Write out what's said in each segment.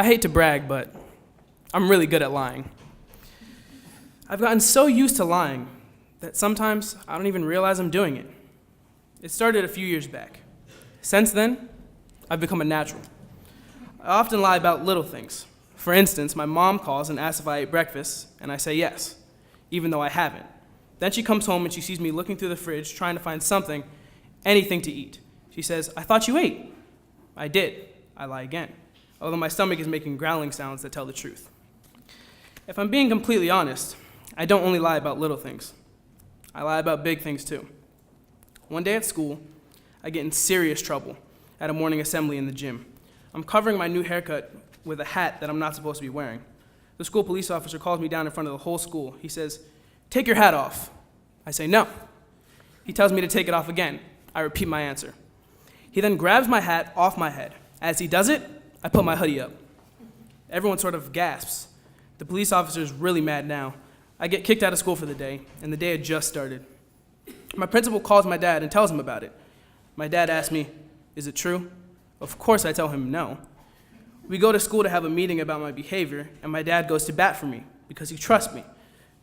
I hate to brag, but I'm really good at lying. I've gotten so used to lying that sometimes I don't even realize I'm doing it. It started a few years back. Since then, I've become a natural. I often lie about little things. For instance, my mom calls and asks if I ate breakfast, and I say yes, even though I haven't. Then she comes home and she sees me looking through the fridge trying to find something, anything to eat. She says, "I thought you ate." I did. I lie again, although my stomach is making growling sounds that tell the truth. If I'm being completely honest, I don't only lie about little things. I lie about big things too. One day at school, I get in serious trouble at a morning assembly in the gym. I'm covering my new haircut with a hat that I'm not supposed to be wearing. The school police officer calls me down in front of the whole school. He says, "Take your hat off." I say no. He tells me to take it off again. I repeat my answer. He then grabs my hat off my head. As he does it, I put my hoodie up. Everyone sort of gasps. The police officer is really mad now. I get kicked out of school for the day, and the day had just started. My principal calls my dad and tells him about it. My dad asks me, "Is it true?" Of course I tell him no. We go to school to have a meeting about my behavior, and my dad goes to bat for me because he trusts me.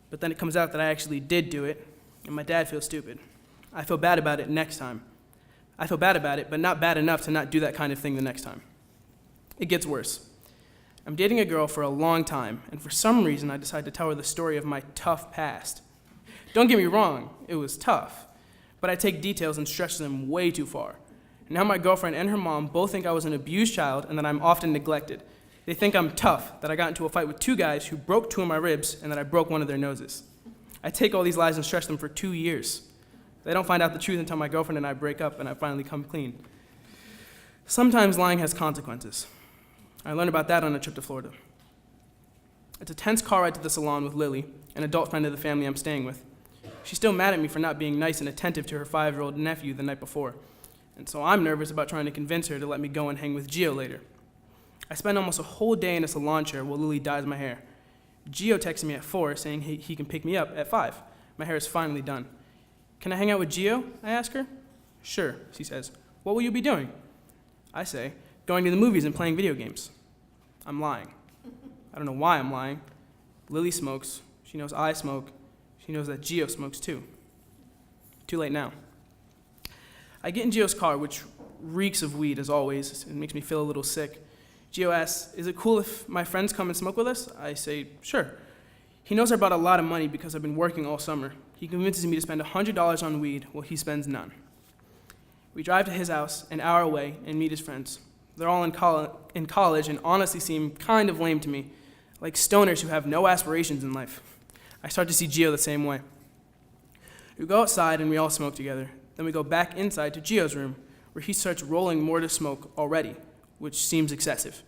But then it comes out that I actually did do it, and my dad feels stupid. I feel bad about it next time. I feel bad about it, but not bad enough to not do that kind of thing the next time. It gets worse. I'm dating a girl for a long time, and for some reason I decide to tell her the story of my tough past. Don't get me wrong, it was tough, but I take details and stretch them way too far. Now my girlfriend and her mom both think I was an abused child and that I'm often neglected. They think I'm tough, that I got into a fight with two guys who broke two of my ribs and that I broke one of their noses. I take all these lies and stretch them for 2 years. They don't find out the truth until my girlfriend and I break up and I finally come clean. Sometimes lying has consequences. I learned about that on a trip to Florida. It's a tense car ride to the salon with Lily, an adult friend of the family I'm staying with. She's still mad at me for not being nice and attentive to her 5-year-old nephew the night before, and so I'm nervous about trying to convince her to let me go and hang with Gio later. I spend almost a whole day in a salon chair while Lily dyes my hair. Gio texted me at 4 saying he can pick me up at 5. My hair is finally done. "Can I hang out with Gio?" I ask her. "Sure," she says. "What will you be doing?" I say, "Going to the movies and playing video games." I'm lying. I don't know why I'm lying. Lily smokes. She knows I smoke. She knows that Gio smokes too. Too late now. I get in Gio's car, which reeks of weed as always. It makes me feel a little sick. Gio asks, "Is it cool if my friends come and smoke with us?" I say, "Sure." He knows I brought a lot of money because I've been working all summer. He convinces me to spend $100 on weed while he spends none. We drive to his house, an hour away, and meet his friends. They're all in college and honestly seem kind of lame to me, like stoners who have no aspirations in life. I start to see Gio the same way. We go outside and we all smoke together. Then we go back inside to Gio's room, where he starts rolling more to smoke already, which seems excessive.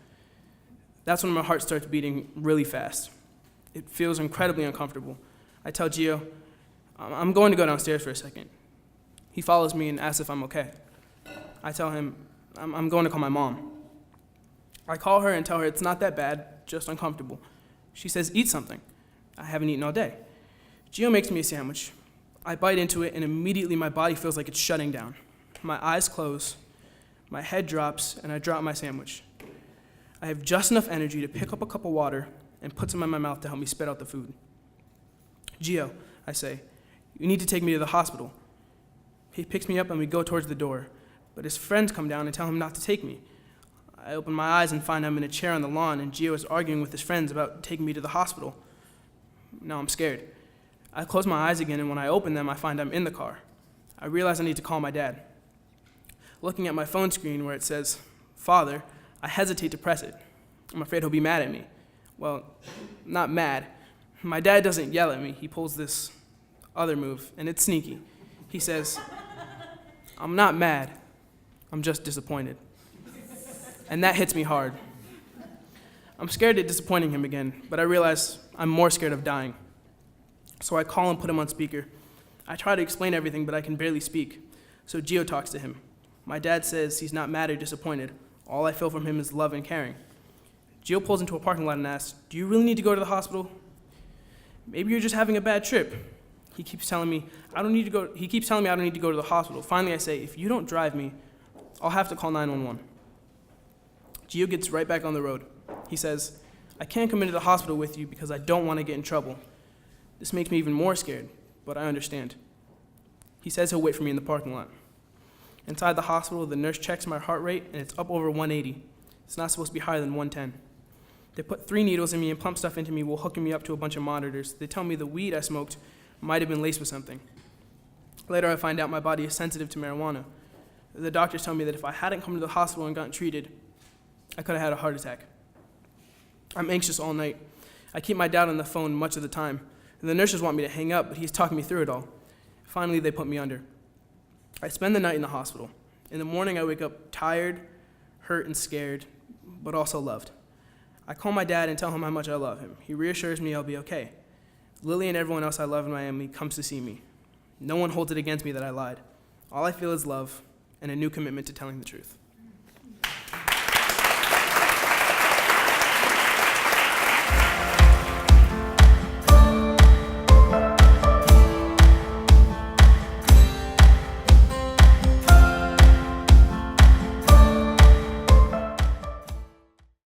That's when my heart starts beating really fast. It feels incredibly uncomfortable. I tell Gio, "I'm going to go downstairs for a second." He follows me and asks if I'm okay. I tell him, I'm going to call my mom. I call her and tell her it's not that bad, just uncomfortable. She says, "Eat something." I haven't eaten all day. Gio makes me a sandwich. I bite into it, and immediately my body feels like it's shutting down. My eyes close, my head drops, and I drop my sandwich. I have just enough energy to pick up a cup of water and put some in my mouth to help me spit out the food. "Gio," I say, "you need to take me to the hospital." He picks me up and we go towards the door, but his friends come down and tell him not to take me. I open my eyes and find I'm in a chair on the lawn, and Gio is arguing with his friends about taking me to the hospital. Now I'm scared. I close my eyes again, and when I open them, I find I'm in the car. I realize I need to call my dad. Looking at my phone screen where it says, "Father," I hesitate to press it. I'm afraid he'll be mad at me. Well, not mad. My dad doesn't yell at me. He pulls this other move, and it's sneaky. He says, "I'm not mad. I'm just disappointed." And that hits me hard. I'm scared at disappointing him again, but I realize I'm more scared of dying. So I call and put him on speaker. I try to explain everything, but I can barely speak. So Gio talks to him. My dad says he's not mad or disappointed. All I feel from him is love and caring. Gio pulls into a parking lot and asks, "Do you really need to go to the hospital?" "Maybe you're just having a bad trip." He keeps telling me I don't need to go to the hospital. Finally, I say, "If you don't drive me, I'll have to call 911. Gio gets right back on the road. He says, "I can't come into the hospital with you because I don't want to get in trouble." This makes me even more scared, but I understand. He says he'll wait for me in the parking lot. Inside the hospital, the nurse checks my heart rate, and it's up over 180. It's not supposed to be higher than 110. They put 3 needles in me and pump stuff into me while hooking me up to a bunch of monitors. They tell me the weed I smoked might have been laced with something. Later, I find out my body is sensitive to marijuana. The doctors tell me that if I hadn't come to the hospital and gotten treated, I could have had a heart attack. I'm anxious all night. I keep my dad on the phone much of the time. The nurses want me to hang up, but he's talking me through it all. Finally, they put me under. I spend the night in the hospital. In the morning, I wake up tired, hurt, and scared, but also loved. I call my dad and tell him how much I love him. He reassures me I'll be okay. Lily and everyone else I love in Miami comes to see me. No one holds it against me that I lied. All I feel is love and a new commitment to telling the truth.